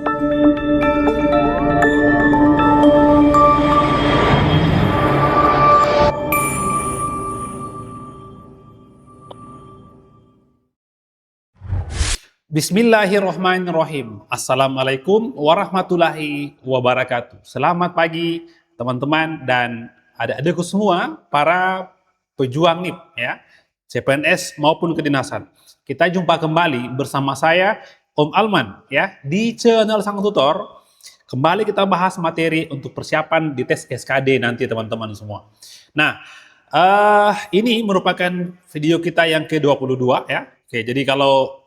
Bismillahirrahmanirrahim. Assalamualaikum warahmatullahi wabarakatuh. Selamat pagi teman-teman dan adik-adikku semua, para pejuang NIP ya, CPNS maupun kedinasan. Kita jumpa kembali bersama saya Om Alman ya di channel Sang Tutor. Kembali kita bahas materi untuk persiapan di tes SKD nanti teman-teman semua. Nah, ini merupakan video kita yang ke-22 ya. Oke, jadi kalau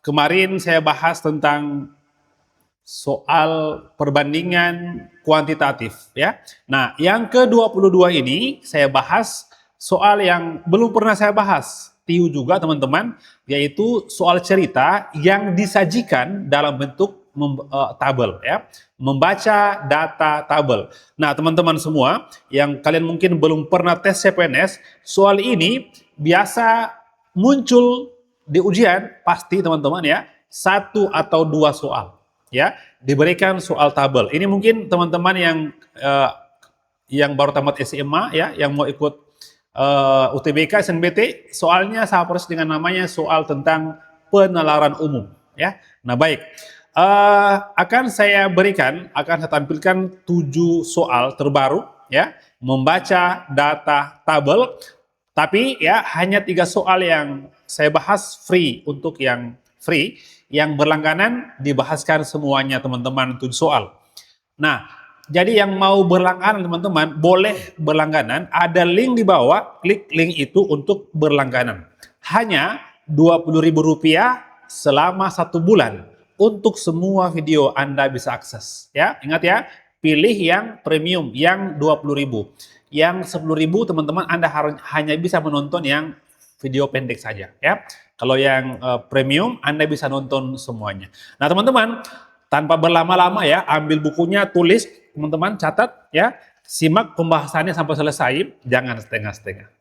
kemarin saya bahas tentang soal perbandingan kuantitatif ya. Nah, yang ke-22 ini saya bahas soal yang belum pernah saya bahas, TIU juga teman-teman, yaitu soal cerita yang disajikan dalam bentuk tabel ya, membaca data tabel. Nah, teman-teman semua yang kalian mungkin belum pernah tes CPNS, soal ini biasa muncul di ujian pasti teman-teman ya, 1 atau 2 soal ya, diberikan soal tabel. Ini mungkin teman-teman yang baru tamat SMA ya, yang mau ikut UTBK, SNBT, soalnya sama persis dengan namanya, soal tentang penalaran umum ya. Nah, baik, akan saya tampilkan 7 soal terbaru ya, membaca data tabel. Tapi ya hanya 3 soal yang saya bahas free, untuk yang free, yang berlangganan dibahaskan semuanya teman-teman 7 soal. Nah, jadi yang mau berlangganan teman-teman boleh berlangganan, ada link di bawah, klik link itu untuk berlangganan. Hanya Rp20.000 selama 1 bulan untuk semua video Anda bisa akses. Ya, ingat ya, pilih yang premium yang Rp20.000. Yang Rp10.000 teman-teman Anda hanya bisa menonton yang video pendek saja ya. Kalau yang premium Anda bisa nonton semuanya. Nah, teman-teman, tanpa berlama-lama ya, ambil bukunya, tulis, teman-teman catat ya, simak pembahasannya sampai selesai, jangan setengah-setengah.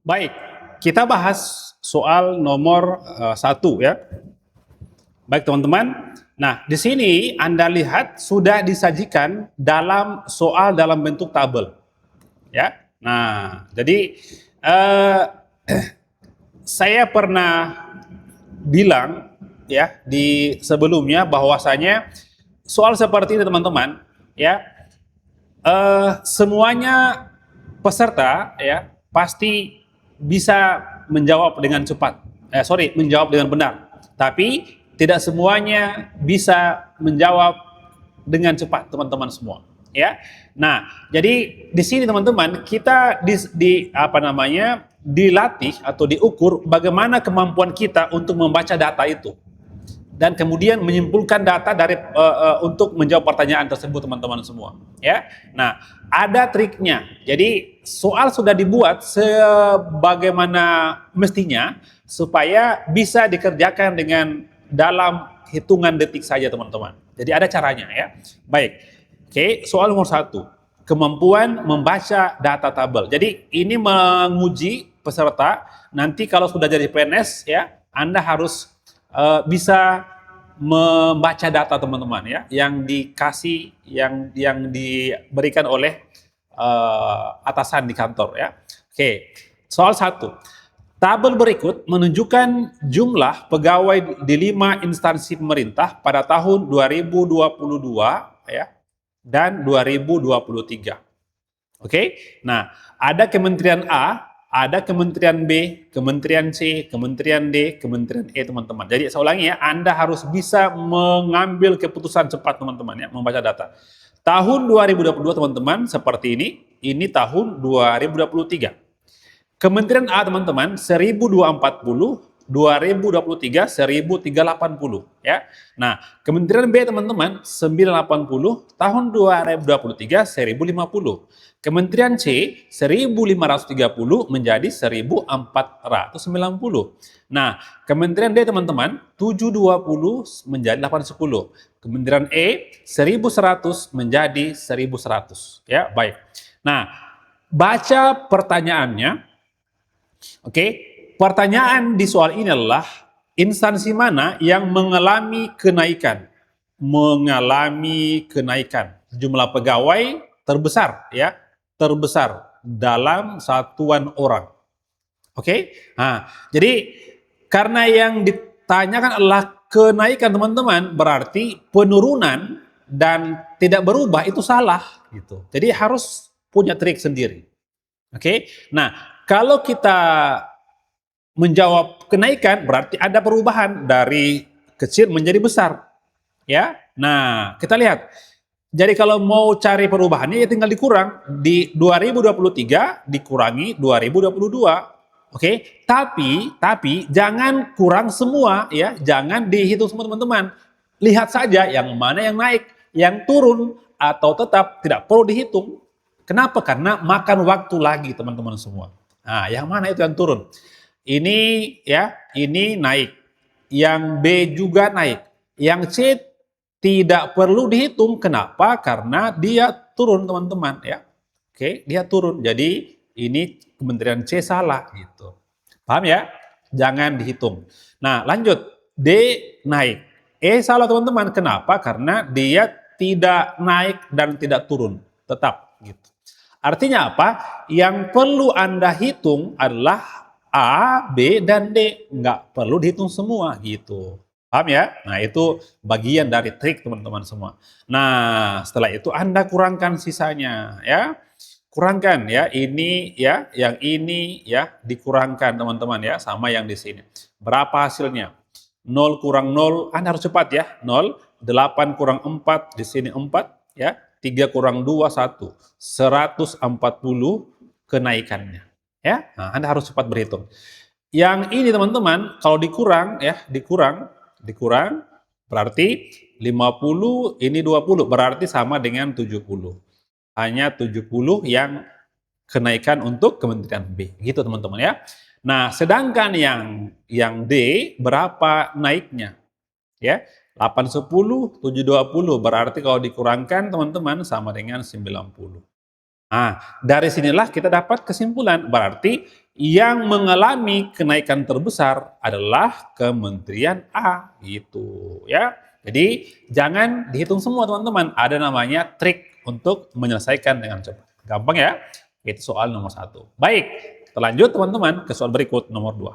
Baik, kita bahas soal nomor 1 ya. Baik teman-teman, nah di sini Anda lihat sudah disajikan dalam soal dalam bentuk tabel ya. Nah, jadi saya pernah bilang ya di sebelumnya bahwasanya soal seperti ini teman-teman ya, semuanya peserta ya pasti bisa menjawab dengan cepat, menjawab dengan benar, tapi tidak semuanya bisa menjawab dengan cepat teman-teman semua ya. Nah, jadi di sini teman-teman kita dilatih atau diukur bagaimana kemampuan kita untuk membaca data itu dan kemudian menyimpulkan data dari untuk menjawab pertanyaan tersebut teman-teman semua ya. Nah, ada triknya. Jadi soal sudah dibuat sebagaimana mestinya supaya bisa dikerjakan dengan dalam hitungan detik saja teman-teman. Jadi ada caranya ya. Baik. Oke, soal nomor 1. Kemampuan membaca data tabel. Jadi ini menguji peserta nanti kalau sudah jadi PNS ya, Anda harus bisa membaca data teman-teman ya, yang dikasih, yang diberikan oleh atasan di kantor ya. Oke, soal 1. Tabel berikut menunjukkan jumlah pegawai di 5 instansi pemerintah pada tahun 2022 ya. dan 2023. Oke? Nah, ada Kementerian A, ada Kementerian B, Kementerian C, Kementerian D, Kementerian E, teman-teman. Jadi saya ulangi ya, Anda harus bisa mengambil keputusan cepat, teman-teman ya, membaca data. Tahun 2022, teman-teman, seperti ini tahun 2023. Kementerian A, teman-teman, 1240, 2023 1380 ya. Nah, Kementerian B, teman-teman, 980, tahun 2023 1050. Kementerian C 1530 menjadi 1490. Nah, Kementerian D, teman-teman, 720 menjadi 810. Kementerian E 1100 menjadi 1100 ya. Baik. Nah, baca pertanyaannya. Oke, pertanyaan di soal ini adalah instansi mana yang mengalami kenaikan? Mengalami kenaikan jumlah pegawai terbesar ya, terbesar dalam satuan orang. Oke, nah, jadi karena yang ditanyakan adalah kenaikan, teman-teman, berarti penurunan dan tidak berubah itu salah gitu. Jadi harus punya trik sendiri. Oke, nah kalau kita menjawab kenaikan berarti ada perubahan dari kecil menjadi besar, ya. Nah, kita lihat. Jadi kalau mau cari perubahannya ya tinggal dikurang di 2023 dikurangi 2022. Oke, tapi jangan kurang semua ya, jangan dihitung semua, teman-teman. Lihat saja yang mana yang naik, yang turun atau tetap tidak perlu dihitung. Kenapa? Karena makan waktu lagi, teman-teman semua. Nah, yang mana itu yang turun? Ini ya, ini naik. Yang B juga naik. Yang C tidak perlu dihitung. Kenapa? Karena dia turun, teman-teman ya. Oke, dia turun. Jadi ini Kementerian C salah gitu. Paham ya? Jangan dihitung. Nah, lanjut. D naik. E salah, teman-teman. Kenapa? Karena dia tidak naik dan tidak turun. Tetap gitu. Artinya apa? Yang perlu Anda hitung adalah A, B, dan D. Nggak perlu dihitung semua gitu. Paham ya? Nah, itu bagian dari trik, teman-teman semua. Nah, setelah itu Anda kurangkan sisanya ya. Kurangkan ya, ini ya, yang ini ya, dikurangkan, teman-teman ya, sama yang di sini. Berapa hasilnya? 0 kurang 0, Anda harus cepat ya. 0, 8 kurang 4, di sini 4 ya. 3 kurang 2, 1. 140 kenaikannya. Ya, nah, Anda harus cepat berhitung. Yang ini, teman-teman, kalau dikurang ya, dikurang berarti 50, ini 20, berarti sama dengan 70. Hanya 70 yang kenaikan untuk Kementerian B. Gitu, teman-teman ya. Nah, sedangkan yang D berapa naiknya? Ya, 810, 720 berarti kalau dikurangkan, teman-teman, sama dengan 90. Nah, dari sinilah kita dapat kesimpulan, berarti yang mengalami kenaikan terbesar adalah Kementerian A, gitu ya. Jadi jangan dihitung semua, teman-teman. Ada namanya trik untuk menyelesaikan dengan cepat. Gampang ya? Itu soal nomor 1. Baik, kita lanjut, teman-teman, ke soal berikut nomor 2.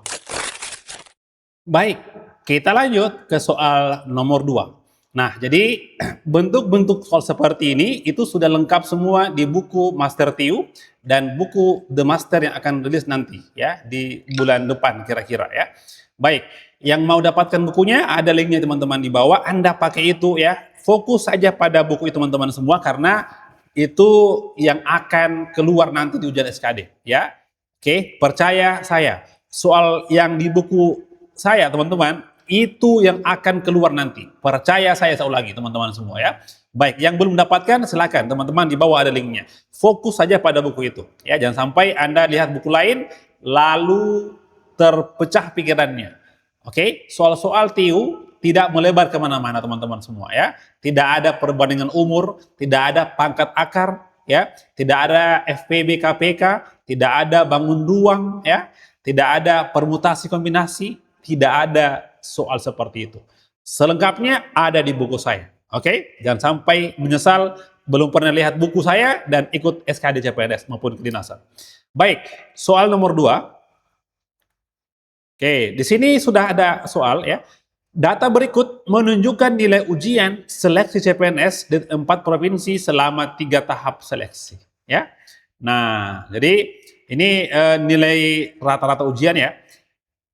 Baik, kita lanjut ke soal nomor 2. Nah, jadi bentuk-bentuk soal seperti ini itu sudah lengkap semua di buku Master TIU dan buku The Master yang akan rilis nanti ya di bulan depan kira-kira ya. Baik, yang mau dapatkan bukunya ada linknya, teman-teman, di bawah. Anda pakai itu ya. Fokus saja pada buku itu, teman-teman semua, karena itu yang akan keluar nanti di ujian SKD ya. Oke, percaya saya. Soal yang di buku saya, teman-teman, itu yang akan keluar nanti. Percaya saya lagi, teman-teman semua ya. Baik, yang belum mendapatkan silakan, teman-teman, di bawah ada linknya. Fokus saja pada buku itu ya, jangan sampai Anda lihat buku lain lalu terpecah pikirannya. Oke, soal-soal TIU tidak melebar kemana-mana, teman-teman semua ya. Tidak ada perbandingan umur, tidak ada pangkat akar ya, tidak ada FPB KPK, tidak ada bangun ruang ya, tidak ada permutasi kombinasi, tidak ada soal seperti itu. Selengkapnya ada di buku saya. Oke, jangan sampai menyesal belum pernah lihat buku saya dan ikut SKD CPNS maupun kedinasan. Baik, soal nomor 2. Oke, di sini sudah ada soal ya. Data berikut menunjukkan nilai ujian seleksi CPNS di 4 provinsi selama 3 tahap seleksi. Ya, nah jadi ini nilai rata-rata ujian ya.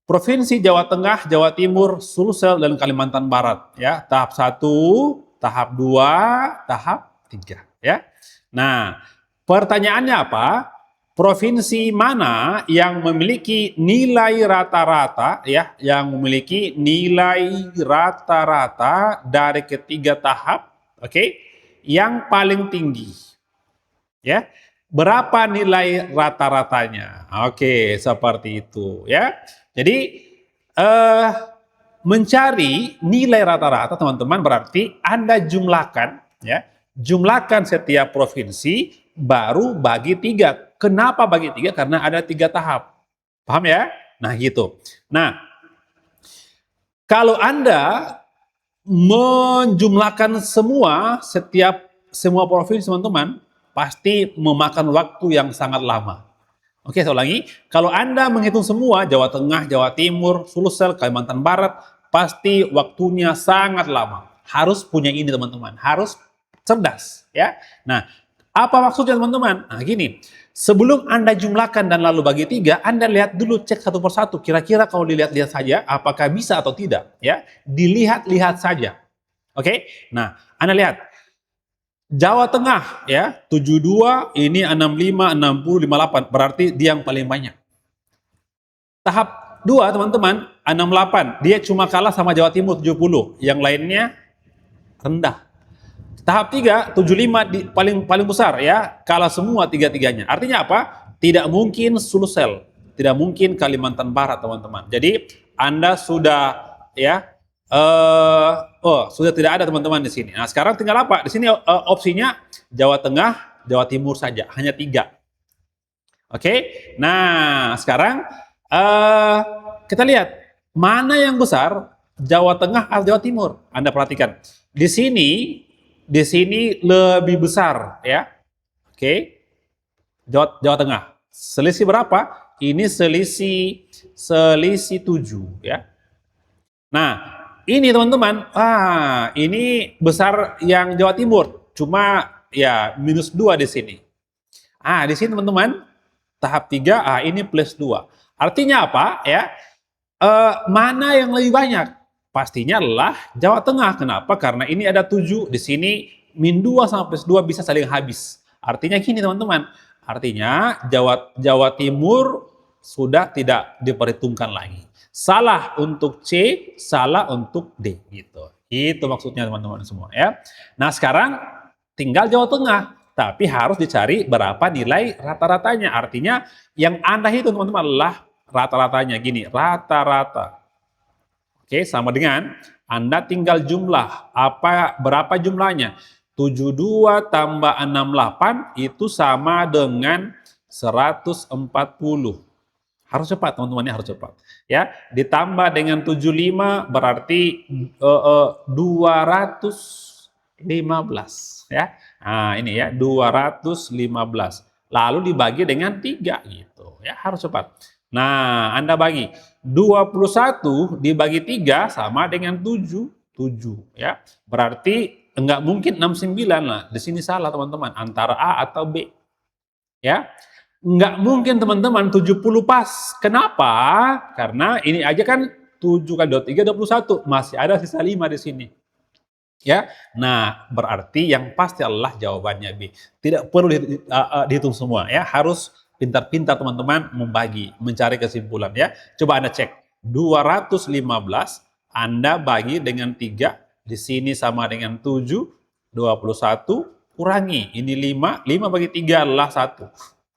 Provinsi Jawa Tengah, Jawa Timur, Sulsel, dan Kalimantan Barat. Ya, tahap 1, tahap 2, tahap 3. Ya. Nah, pertanyaannya apa? Provinsi mana yang memiliki nilai rata-rata ya, yang memiliki nilai rata-rata dari ketiga tahap, oke, yang paling tinggi, ya. Berapa nilai rata-ratanya? Oke, seperti itu ya. Jadi mencari nilai rata-rata teman-teman berarti Anda jumlahkan ya, jumlahkan setiap provinsi baru bagi 3. Kenapa bagi 3? Karena ada 3 tahap. Paham ya? Nah gitu. Nah, kalau Anda menjumlahkan semua provinsi teman-teman, pasti memakan waktu yang sangat lama. Oke, saya ulangi. Kalau Anda menghitung semua, Jawa Tengah, Jawa Timur, Sulsel, Kalimantan Barat, pasti waktunya sangat lama. Harus punya ini teman-teman, harus cerdas ya. Nah, apa maksudnya teman-teman? Nah gini, sebelum Anda jumlahkan dan lalu bagi 3, Anda lihat dulu, cek satu persatu. Kira-kira kalau dilihat-lihat saja, apakah bisa atau tidak ya. Dilihat-lihat saja. Oke, nah Anda lihat. Jawa Tengah ya, 72, ini 65, 60, 58, berarti dia yang paling banyak. Tahap 2 teman-teman, 68, dia cuma kalah sama Jawa Timur 70, yang lainnya rendah. Tahap 3, 75 paling besar ya, kalah semua tiga-tiganya. Artinya apa? Tidak mungkin Sulsel, tidak mungkin Kalimantan Barat teman-teman. Jadi Anda sudah ya sudah tidak ada teman-teman di sini. Nah, sekarang tinggal apa? Di sini opsinya Jawa Tengah, Jawa Timur saja, hanya 3. Oke? Nah, sekarang kita lihat mana yang besar, Jawa Tengah atau Jawa Timur? Anda perhatikan. Di sini lebih besar ya. Oke? Jawa Tengah. Selisih berapa? Ini selisih 7 ya. Nah, ini teman-teman, ini besar yang Jawa Timur, cuma ya -2 di sini. Di sini teman-teman, tahap 3, ini +2. Artinya apa ya? Mana yang lebih banyak? Pastinya adalah Jawa Tengah. Kenapa? Karena ini ada 7, di sini -2 sama +2 bisa saling habis. Artinya gini teman-teman, artinya Jawa Timur sudah tidak diperhitungkan lagi. Salah untuk C, salah untuk D gitu. Itu maksudnya teman-teman semua ya. Nah, sekarang tinggal Jawa Tengah, tapi harus dicari berapa nilai rata-ratanya. Artinya yang Anda hitung teman-teman adalah rata-ratanya gini, rata-rata. Oke, sama dengan Anda tinggal jumlah berapa jumlahnya? 72 tambah 68 itu sama dengan 140. Harus cepat teman-teman, harus cepat ya. Ditambah dengan 75 berarti 215 ya. Nah, ini ya 215. Lalu dibagi dengan 3 gitu ya, harus cepat. Nah, Anda bagi 21 dibagi 3 sama dengan 7 ya. Berarti enggak mungkin 69 lah. Di sini salah teman-teman, antara A atau B. Ya. Nggak mungkin teman-teman 70 pas. Kenapa? Karena ini aja kan 7 kali 23, 21. Masih ada sisa 5 di sini. Ya, nah berarti yang pasti adalah jawabannya B. Tidak perlu dihitung semua ya. Harus pintar-pintar teman-teman membagi, mencari kesimpulan ya. Coba Anda cek. 215 Anda bagi dengan 3. Di sini sama dengan 7. 21 kurangi. Ini 5. 5 bagi 3 adalah 1.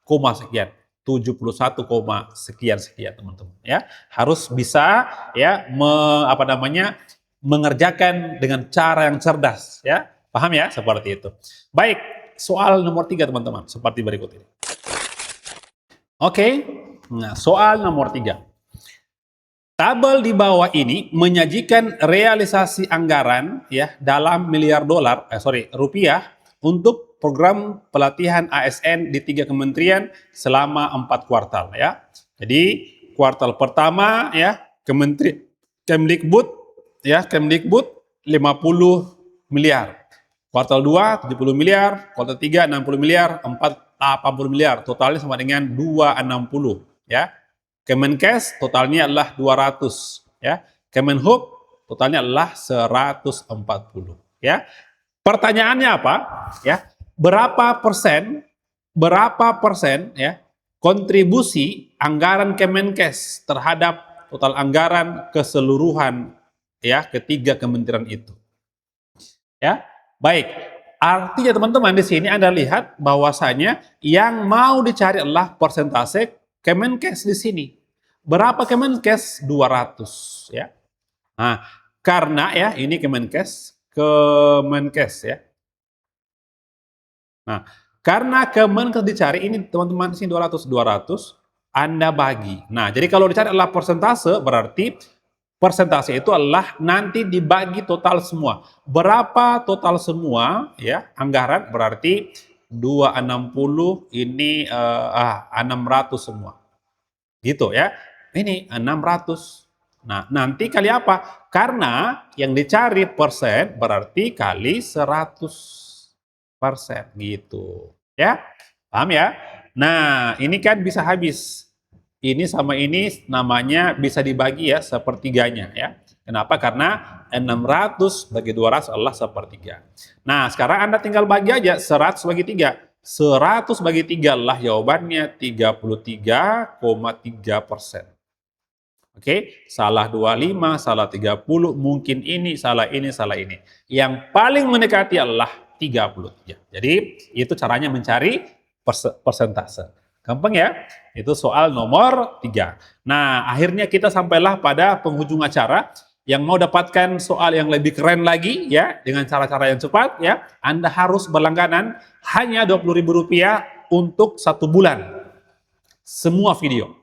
Koma sekian, 71, sekian teman-teman ya. Harus bisa ya mengerjakan dengan cara yang cerdas ya. Paham ya? Seperti itu. Baik, soal nomor 3 teman-teman, seperti berikut ini. Oke. Nah, soal nomor 3. Tabel di bawah ini menyajikan realisasi anggaran ya dalam miliar rupiah untuk program pelatihan ASN di 3 kementerian selama 4 kuartal ya. Jadi kuartal pertama ya Kemdikbud ya, Kemdikbud 50 miliar. Kuartal 2 70 miliar, kuartal 3 60 miliar, 4 80 miliar. Totalnya sama dengan 260 ya. Kemenkes totalnya adalah 200 ya. Kemenhub totalnya adalah 140 ya. Pertanyaannya apa? Ya, berapa persen ya kontribusi anggaran Kemenkes terhadap total anggaran keseluruhan ya ketiga kementerian itu? Ya, baik. Artinya teman-teman di sini Anda lihat bahwasanya yang mau dicari adalah persentase Kemenkes di sini. Berapa Kemenkes? 200 ya. Nah, karena ya ini Kemenkes ya. Nah, karena Kemenkes dicari ini teman-teman sini 200 Anda bagi. Nah, jadi kalau dicari adalah persentase berarti persentase itu adalah nanti dibagi total semua. Berapa total semua ya anggaran berarti 260 ini 600 semua. Gitu ya. Ini 600. Nah, nanti kali apa? Karena yang dicari persen berarti kali 100% gitu. Ya. Paham ya? Nah, ini kan bisa habis. Ini sama ini namanya bisa dibagi ya sepertiganya ya. Kenapa? Karena 600 bagi 200 adalah sepertiga. Nah, sekarang Anda tinggal bagi aja 100 bagi 3. 100 bagi 3 adalah jawabannya 33,3%. Oke, salah 25, salah 30, mungkin ini, salah ini, salah ini. Yang paling mendekati adalah 33. Jadi, itu caranya mencari persentase. Gampang ya? Itu soal nomor 3. Nah, akhirnya kita sampailah pada penghujung acara. Yang mau dapatkan soal yang lebih keren lagi ya, dengan cara-cara yang cepat ya, Anda harus berlangganan hanya Rp20.000 untuk 1 bulan. Semua video.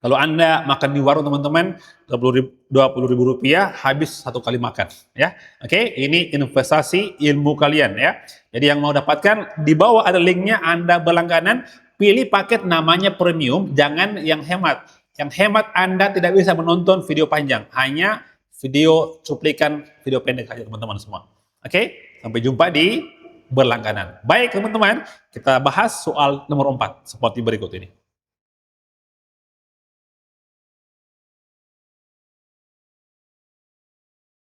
Kalau Anda makan di warung teman-teman, Rp20.000 habis 1 kali makan ya. Oke, ini investasi ilmu kalian ya. Jadi yang mau dapatkan di bawah ada linknya, Anda berlangganan, pilih paket namanya premium, jangan yang hemat. Yang hemat Anda tidak bisa menonton video panjang, hanya video cuplikan video pendek saja teman-teman semua. Oke, sampai jumpa di berlangganan. Baik teman-teman, kita bahas soal nomor 4 seperti berikut ini.